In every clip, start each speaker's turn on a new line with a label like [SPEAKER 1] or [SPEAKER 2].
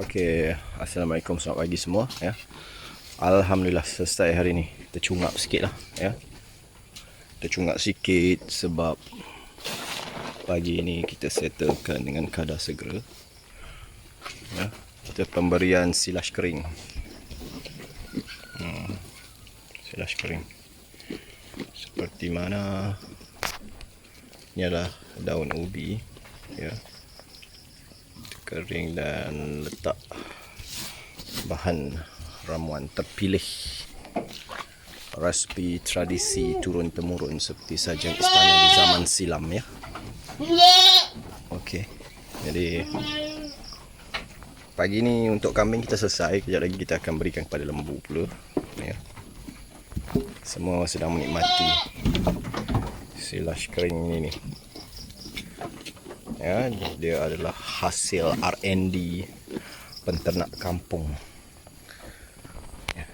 [SPEAKER 1] Okey, assalamualaikum, selamat pagi semua ya. Alhamdulillah selesai hari ni. Tercungap sikit lah ya. Tercungap sikit sebab pagi ni kita settlekan dengan kadar segera ya. Kita pemberian silas kering. Silas kering. Seperti mana ni adalah daun ubi ya. Kering dan letak bahan ramuan terpilih resipi tradisi turun temurun seperti Sajang Istana di zaman silam ya. Okey, jadi pagi ni untuk kambing kita selesai. Kejap lagi kita akan berikan kepada lembu pula ya. Semua sedang menikmati silas kering ini ya. Dia adalah hasil R&D penternak kampung ya.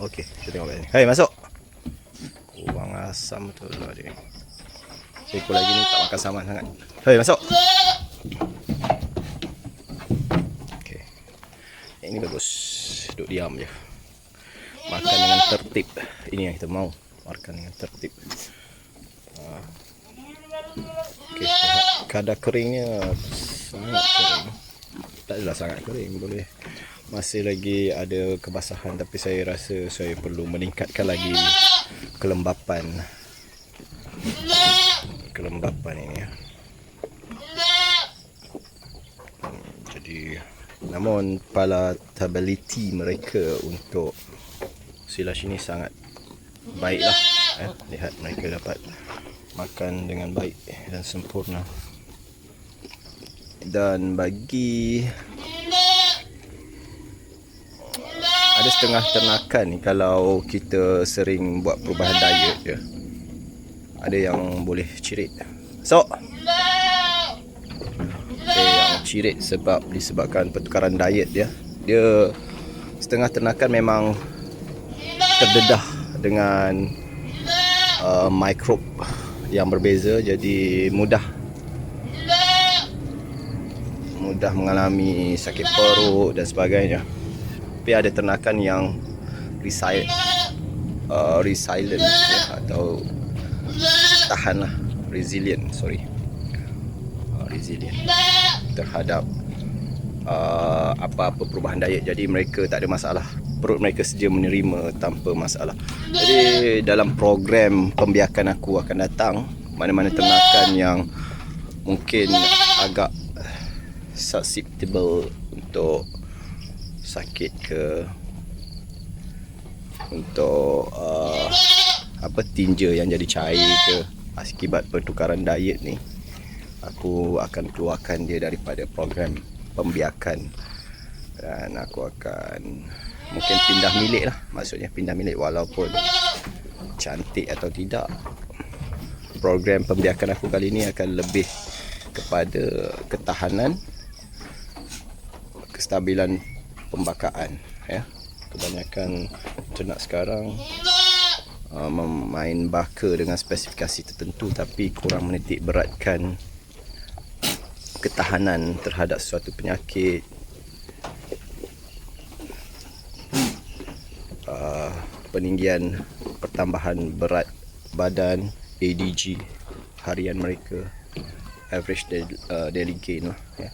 [SPEAKER 1] Okey, kita tengok ni. Hai, masuk. Kurang asam betul lah dia. Ekor lagi ni tak makan saman sangat. Hai, masuk. Okey, ini bagus. Duduk diam je. Makan dengan tertib. Ini yang kita mau. Makan dengan tertib. Okey, kadar keringnya sangat kering. Tak adalah sangat kering, boleh. Masih lagi ada kebasahan, tapi saya rasa saya perlu meningkatkan lagi kelembapan ini ya. Jadi namun palatability mereka untuk silas ini sangat baiklah lihat mereka dapat makan dengan baik dan sempurna. Dan bagi ada setengah ternakan ni, kalau kita sering buat perubahan diet je, ada yang boleh cirit. So yang cirit disebabkan pertukaran diet dia. Dia setengah ternakan memang terdedah dengan mikrob yang berbeza, jadi mudah mengalami sakit perut dan sebagainya. Tapi ada ternakan yang resilient ya, atau tahanlah, resilient terhadap apa-apa perubahan diet. Jadi mereka tak ada masalah, perut mereka sedia menerima tanpa masalah. Jadi dalam program pembiakan aku akan datang, mana-mana ternakan yang mungkin agak susceptible untuk sakit untuk tinja yang jadi cair ke akibat pertukaran diet ni, aku akan keluarkan dia daripada program pembiakan dan aku akan mungkin pindah milik lah. Maksudnya pindah milik, walaupun cantik atau tidak, program pembiakan aku kali ni akan lebih kepada ketahanan, kestabilan pembakaan ya. Kebanyakan ternak sekarang memain baka dengan spesifikasi tertentu tapi kurang menitik beratkan ketahanan terhadap suatu penyakit, peninggian pertambahan berat badan, ADG harian mereka, average daily gain lah ya.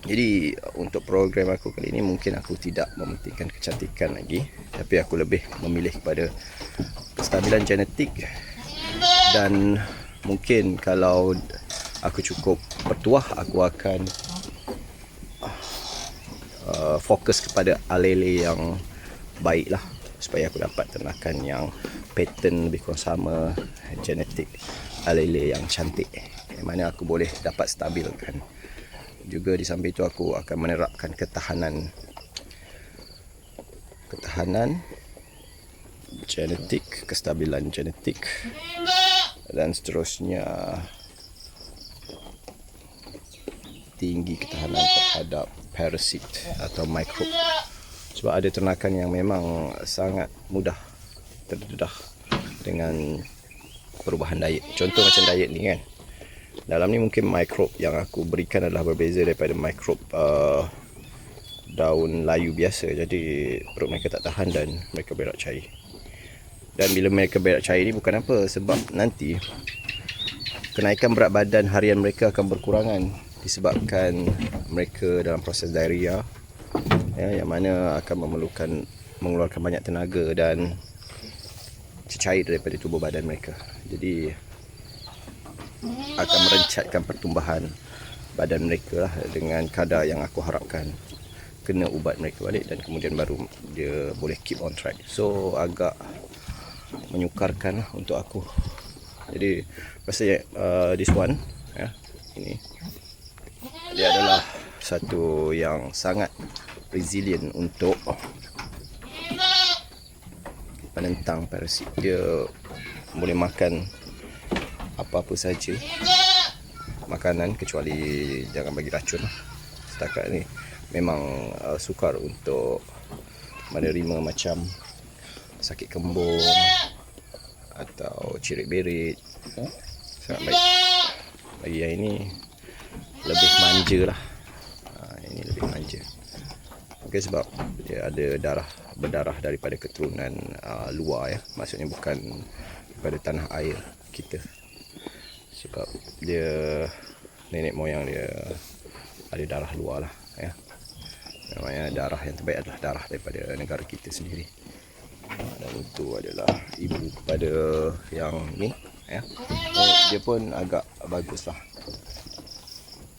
[SPEAKER 1] Jadi untuk program aku kali ini mungkin aku tidak mementingkan kecantikan lagi, tapi aku lebih memilih kepada kestabilan genetik. Dan mungkin kalau aku cukup bertuah, aku akan fokus kepada alele yang baik lah, supaya aku dapat ternakan yang pattern lebih kurang sama, genetik alele yang cantik, yang mana aku boleh dapat stabilkan. Juga di samping itu aku akan menerapkan ketahanan genetik, kestabilan genetik, dan seterusnya tinggi ketahanan terhadap parasit atau mikrob. Sebab ada ternakan yang memang sangat mudah terdedah dengan perubahan diet. Contoh macam diet ni kan, Dalam ni mungkin mikrob yang aku berikan adalah berbeza daripada mikrob daun layu biasa. Jadi perut mereka tak tahan dan mereka berak cair. Dan bila mereka berak cair ni bukan apa, sebab nanti kenaikan berat badan harian mereka akan berkurangan disebabkan mereka dalam proses diarrhea, yang mana akan mengeluarkan banyak tenaga dan cecair daripada tubuh badan mereka. Jadi akan merencatkan pertumbuhan badan mereka lah dengan kadar yang aku harapkan. Kena ubat mereka balik dan kemudian baru dia boleh keep on track. So agak menyukarkan lah untuk aku. Jadi rasanya this one, ini dia adalah satu yang sangat resilient untuk menentang parasit. Dia boleh makan apa-apa saja makanan kecuali jangan bagi racun. Setakat ni memang sukar untuk menerima macam sakit kembung atau cirit berit. Sangat baik. Bagi yang ini lebih manja lah. Ini lebih manja. Mungkin sebab dia ada berdarah daripada keturunan luar, maksudnya bukan daripada tanah air kita. Sebab dia nenek moyang dia ada darah luar lah, Namanya darah yang terbaik adalah darah daripada negara kita sendiri. Dan itu adalah ibu kepada yang ni, dia pun agak bagus lah.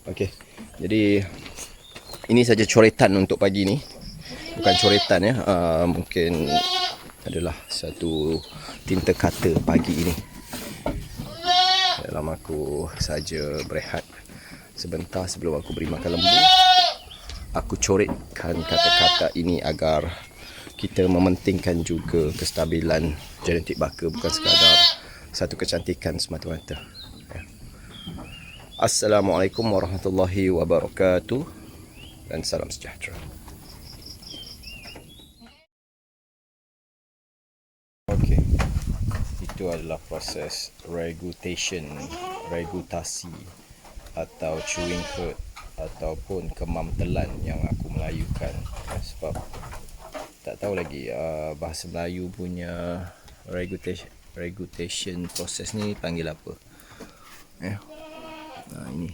[SPEAKER 1] Okey, jadi ini saja coretan untuk pagi ni. Bukan coretan, mungkin adalah satu tinta kata pagi ini. Dalam aku saja berehat sebentar sebelum aku beri makan lembu, aku coretkan kata-kata ini agar kita mementingkan juga kestabilan genetik baka, bukan sekadar satu kecantikan semata-mata. Assalamualaikum warahmatullahi wabarakatuh dan salam sejahtera. Okey, itu adalah proses regutasi atau chewing curd ataupun kemam telan yang aku melayukan. Sebab tak tahu lagi bahasa Melayu punya regurgitation proses ni panggil apa. Ini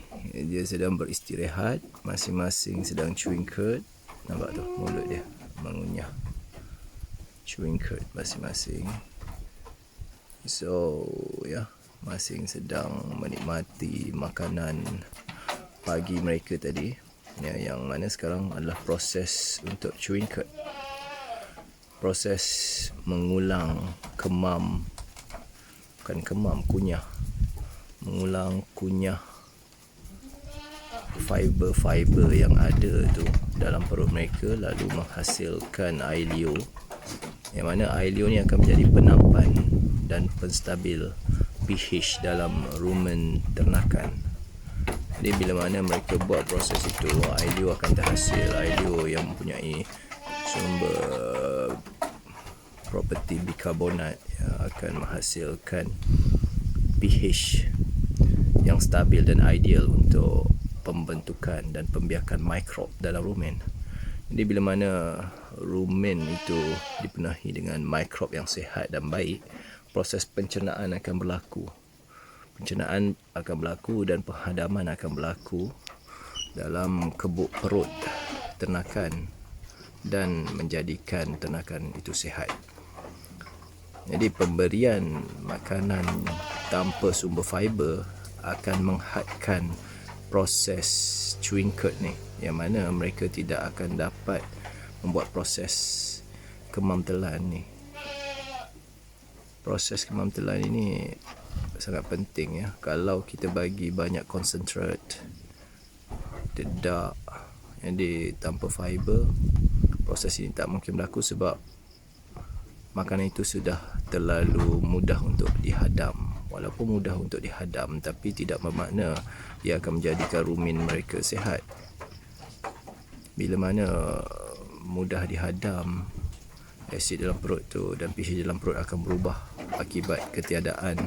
[SPEAKER 1] dia sedang beristirahat, masing-masing sedang chewing curd. Nampak tu mulut dia mengunyah chewing curd masing-masing. So masing sedang menikmati makanan pagi mereka tadi, yang mana sekarang adalah proses untuk chewing curd. Proses mengulang kunyah, mengulang kunyah fiber-fiber yang ada tu dalam perut mereka, lalu menghasilkan air liur, yang mana air liur ni akan menjadi penampan dan penstabil pH dalam rumen ternakan. Jadi bila mana mereka buat proses itu, air liur akan terhasil. Air liur yang mempunyai sumber properti bikarbonat akan menghasilkan pH yang stabil dan ideal untuk pembentukan dan pembiakan mikrob dalam rumen. Jadi bila mana rumen itu dipenuhi dengan mikrob yang sihat dan baik, proses pencernaan akan berlaku. Pencernaan akan berlaku dan penghadaman akan berlaku dalam kebuk perut ternakan dan menjadikan ternakan itu sihat. Jadi pemberian makanan tanpa sumber fiber akan menghadkan proses chewing curd ni, yang mana mereka tidak akan dapat membuat proses kemam telan ni. Proses kemam telan ini sangat penting, Kalau kita bagi banyak concentrate, dedak, jadi tanpa fiber, proses ini tak mungkin berlaku sebab makanan itu sudah terlalu mudah untuk dihadam. Walaupun mudah untuk dihadam, tapi tidak bermakna ia akan menjadikan rumen mereka sihat. Bila mana mudah dihadam, asid dalam perut tu dan pH dalam perut akan berubah akibat ketiadaan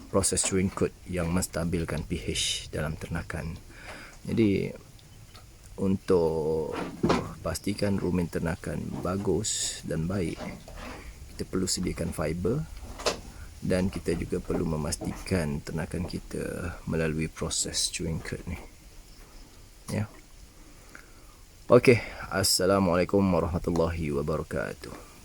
[SPEAKER 1] proses chewing coat yang menstabilkan pH dalam ternakan. Jadi untuk pastikan rumen ternakan bagus dan baik, kita perlu sediakan fiber dan kita juga perlu memastikan ternakan kita melalui proses chewing coat ni. Ya. Okey, assalamualaikum warahmatullahi wabarakatuh.